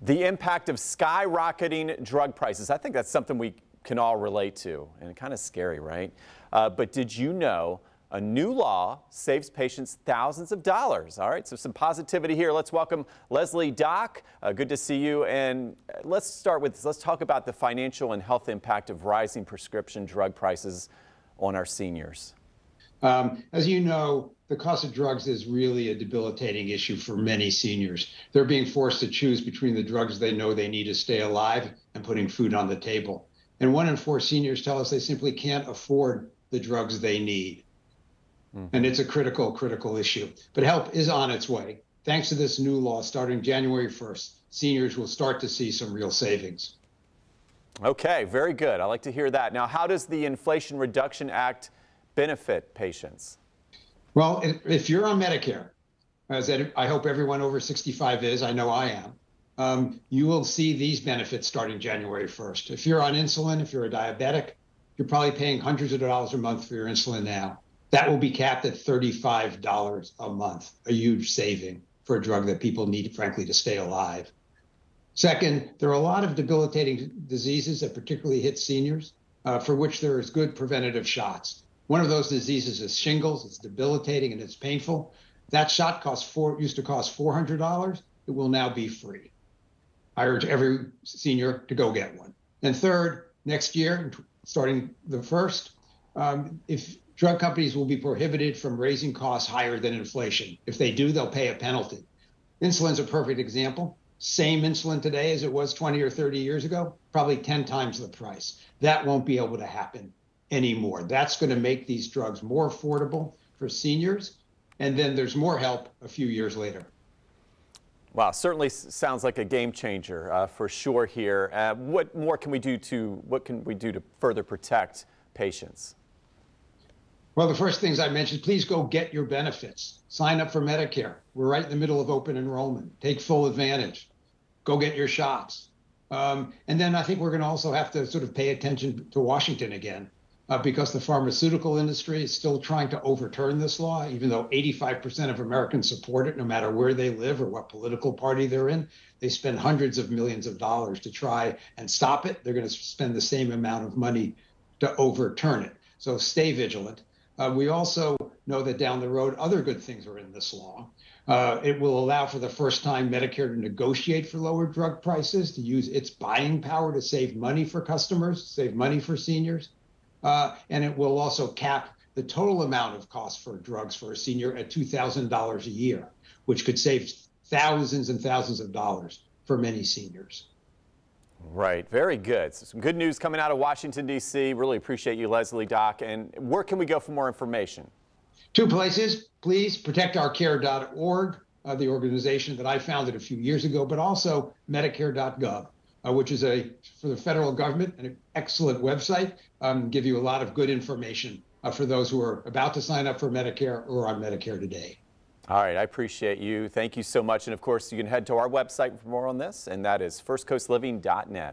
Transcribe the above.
The impact of skyrocketing drug prices. I think that's something we can all relate to, and kind of scary, right? But did you know a new law saves patients thousands of dollars? All right, so some positivity here. Let's welcome Leslie Dach. Good to see you. And let's start with this. Let's talk about the financial and health impact of rising prescription drug prices on our seniors. As you know, the cost of drugs is really a debilitating issue for many seniors. They're being forced to choose between the drugs they know they need to stay alive and putting food on the table. And 1 in 4 seniors tell us they simply can't afford the drugs they need. And it's a critical issue. But help is on its way. Thanks to this new law, starting January 1st, seniors will start to see some real savings. Okay, very good. I like to hear that. Now, how does the Inflation Reduction Act benefit patients? Well, if you're on Medicare, as I hope everyone over 65 is, I know I am, you will see these benefits starting January 1st. If you're on insulin, if you're a diabetic, you're probably paying hundreds of dollars a month for your insulin now. That will be capped at $35 a month, a huge saving for a drug that people need, frankly, to stay alive. Second, there are a lot of debilitating diseases that particularly hit seniors, for which there is good preventative shots. One of those diseases is shingles. It's debilitating and it's painful. That shot used to cost $400. It will now be free. I urge every senior to go get one. And third, next year, starting the first, if drug companies will be prohibited from raising costs higher than inflation. If they do, they'll pay a penalty. Insulin's a perfect example. Same insulin today as it was 20 or 30 years ago, probably 10 times the price. That won't be able to happen anymore. That's going to make these drugs more affordable for seniors. And then there's more help a few years later. Wow, certainly sounds like a game changer for sure here. What can we do to further protect patients? Well, the first things I mentioned, please go get your benefits. Sign up for Medicare. We're right in the middle of open enrollment. Take full advantage. Go get your shots. And then I think we're going to also have to sort of pay attention to Washington again, because the pharmaceutical industry is still trying to overturn this law, even though 85% of Americans support it, no matter where they live or what political party they're in. They spend hundreds of millions of dollars to try and stop it. They're going to spend the same amount of money to overturn it. So stay vigilant. We also know that down the road, other good things are in this law. It will allow for the first time Medicare to negotiate for lower drug prices, to use its buying power to save money for customers, save money for seniors. And it will also cap the total amount of cost for drugs for a senior at $2,000 a year, which could save thousands and thousands of dollars for many seniors. Right. Very good. So some good news coming out of Washington, D.C. Really appreciate you, Leslie Dach. And where can we go for more information? 2 places. Please, protectourcare.org, the organization that I founded a few years ago, but also medicare.gov, which is for the federal government, an excellent website, give you a lot of good information for those who are about to sign up for Medicare or on Medicare today. All right, I appreciate you. Thank you so much. And of course, you can head to our website for more on this, and that is firstcoastliving.net.